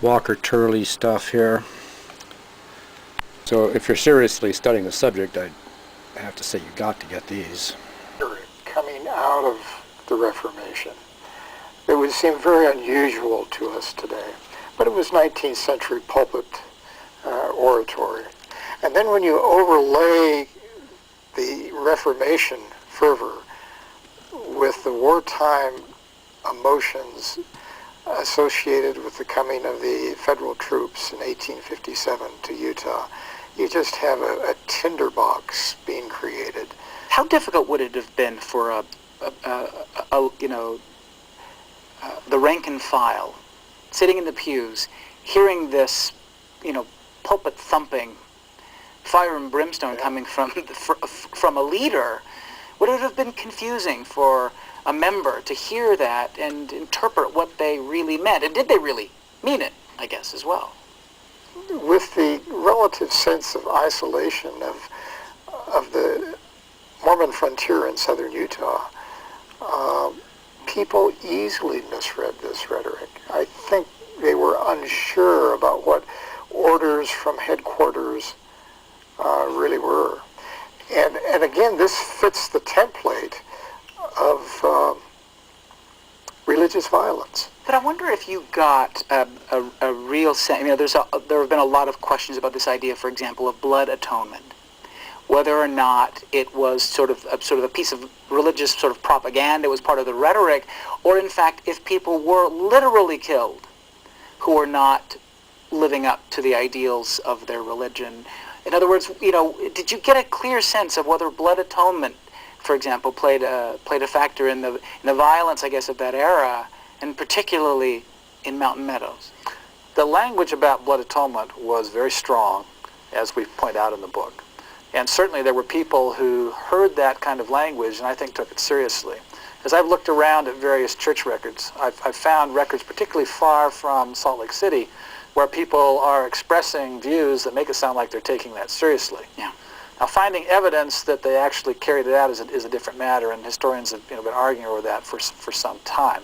Walker Turley stuff here. So if you're seriously studying the subject, I have to say you got to get these. Coming out of the Reformation. It would seem very unusual to us today, but it was 19th century pulpit oratory. And then when you overlay the Reformation fervor with the wartime emotions associated with the coming of the federal troops in 1857 to Utah, you just have a tinderbox being created. How difficult would it have been for the rank and file, sitting in the pews, hearing this, pulpit thumping, fire and brimstone coming from a leader? Would it have been confusing for a member to hear that and interpret what they really meant? And did they really mean it, I guess, as well? With the relative sense of isolation of the Mormon frontier in southern Utah, people easily misread this rhetoric. I think they were unsure about what orders from headquarters really were. And again, this fits the template of religious violence. But I wonder if you got a real sense. There have been a lot of questions about this idea, for example, of blood atonement, whether or not it was sort of a piece of religious sort of propaganda, it was part of the rhetoric, or in fact, if people were literally killed who were not living up to the ideals of their religion. In other words, did you get a clear sense of whether blood atonement, for example, played a factor in the violence, I guess, of that era, and particularly in Mountain Meadows? The language about blood atonement was very strong, as we point out in the book. And certainly there were people who heard that kind of language and I think took it seriously. As I've looked around at various church records, I've found records particularly far from Salt Lake City where people are expressing views that make it sound like they're taking that seriously. Yeah. Now, finding evidence that they actually carried it out is a different matter, and historians have been arguing over that for some time.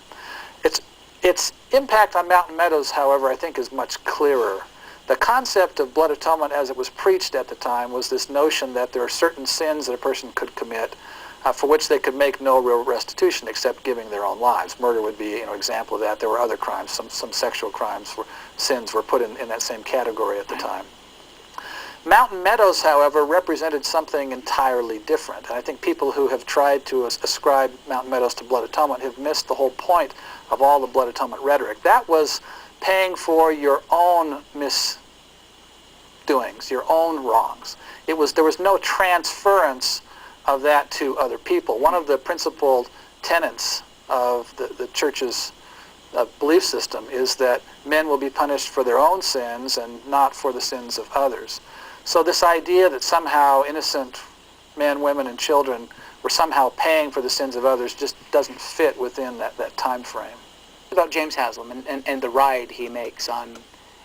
Its impact on Mountain Meadows, however, I think is much clearer. The concept of blood atonement as it was preached at the time was this notion that there are certain sins that a person could commit for which they could make no real restitution except giving their own lives. Murder would be an example of that. There were other crimes, some sexual crimes, sins were put in that same category at the time. Mountain Meadows, however, represented something entirely different. And I think people who have tried to ascribe Mountain Meadows to blood atonement have missed the whole point of all the blood atonement rhetoric. That was paying for your own misdoings, your own wrongs. There was no transference of that to other people. One of the principal tenets of the church's belief system is that men will be punished for their own sins and not for the sins of others. So this idea that somehow innocent men, women, and children were somehow paying for the sins of others just doesn't fit within that time frame. About James Haslam and the ride he makes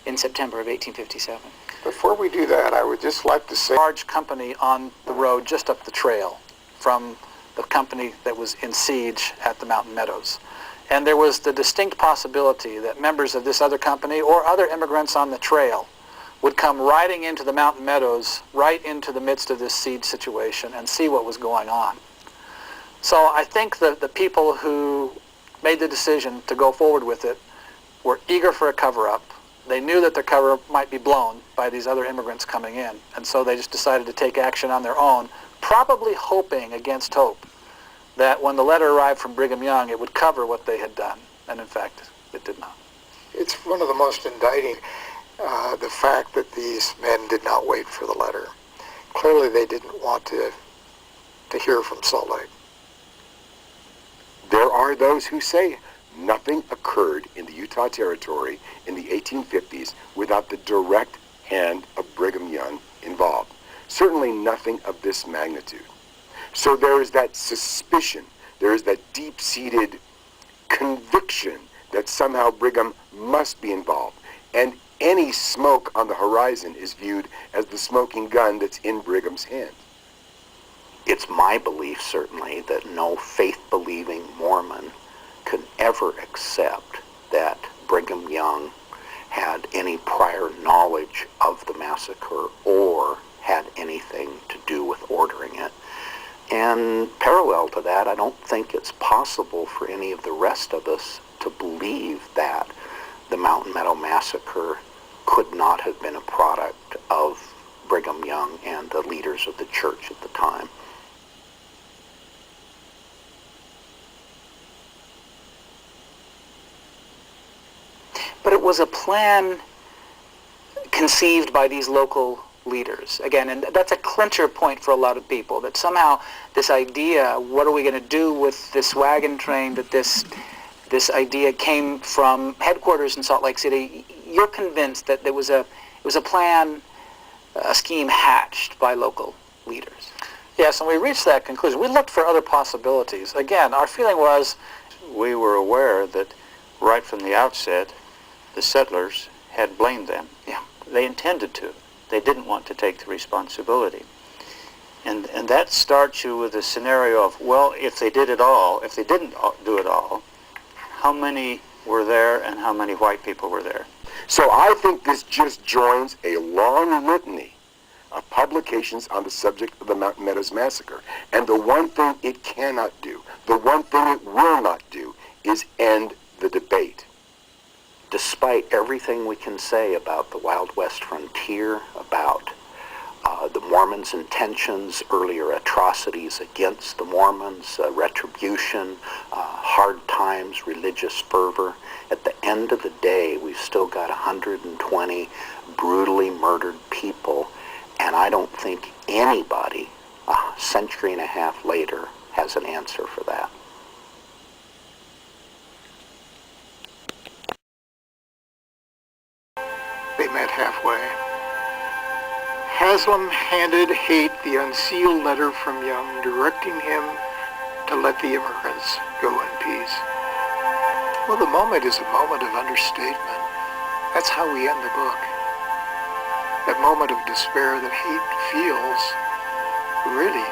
in September of 1857. Before we do that, I would just like to say... A large company on the road just up the trail from the company that was in siege at the Mountain Meadows. And there was the distinct possibility that members of this other company or other immigrants on the trail would come riding into the Mountain Meadows, right into the midst of this siege situation, and see what was going on. So I think the people who made the decision to go forward with it were eager for a cover-up. They knew that their cover-up might be blown by these other immigrants coming in, and so they just decided to take action on their own, probably hoping against hope that when the letter arrived from Brigham Young, it would cover what they had done, and in fact, it did not. It's one of the most indicting, the fact that these men did not wait for the letter. Clearly they didn't want to hear from Salt Lake. There are those who say nothing occurred in the Utah Territory in the 1850s without the direct hand of Brigham Young involved. Certainly nothing of this magnitude. So there is that suspicion, there is that deep-seated conviction that somehow Brigham must be involved. And any smoke on the horizon is viewed as the smoking gun that's in Brigham's hand. It's my belief, certainly, that no faith-believing Mormon can ever accept that Brigham Young had any prior knowledge of the massacre or had anything to do with ordering it. And parallel to that, I don't think it's possible for any of the rest of us to believe that the Mountain Meadow Massacre could not have been a product of Brigham Young and the leaders of the church at the time. But it was a plan conceived by these local leaders. Again, and that's a clincher point for a lot of people, that somehow this idea, what are we going to do with this wagon train, that this idea came from headquarters in Salt Lake City. You're convinced that it was a plan, a scheme hatched by local leaders. Yes, and we reached that conclusion. We looked for other possibilities. Again, our feeling was we were aware that right from the outset, the settlers had blamed them. Yeah. They intended to. They didn't want to take the responsibility. And that starts you with a scenario of, well, if they did it all, if they didn't do it all, how many were there and how many white people were there? So I think this just joins a long litany of publications on the subject of the Mountain Meadows Massacre. And the one thing it cannot do, the one thing it will not do, is end the debate. Despite everything we can say about the Wild West frontier, about the Mormons' intentions, earlier atrocities against the Mormons, retribution, hard times, religious fervor, at the end of the day, we've still got 120 brutally murdered people, and I don't think anybody, a century and a half later, has an answer for that. They met halfway. Haslam handed Haight the unsealed letter from Young directing him to let the immigrants go in peace. Well, the moment is a moment of understatement. That's how we end the book. That moment of despair that Haight feels really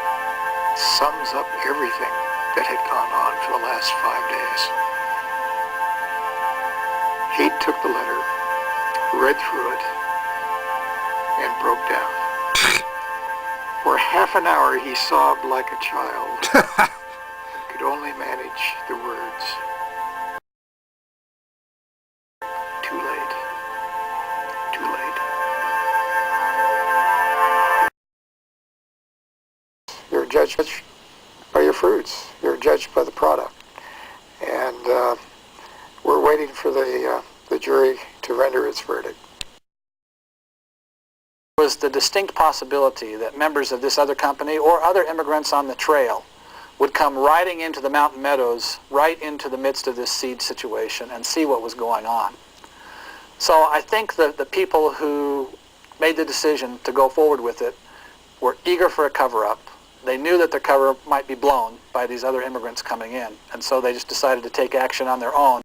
sums up everything that had gone on for the last 5 days. Haight took the letter, read through it, and broke down. For half an hour he sobbed like a child and could only manage the words, "Too late, too late." You're judged by your fruits. You're judged by the product. And we're waiting for the jury to render its verdict. Was the distinct possibility that members of this other company or other immigrants on the trail would come riding into the Mountain Meadows, right into the midst of this siege situation, and see what was going on. So I think that the people who made the decision to go forward with it were eager for a cover-up. They knew that their cover might be blown by these other immigrants coming in, and so they just decided to take action on their own.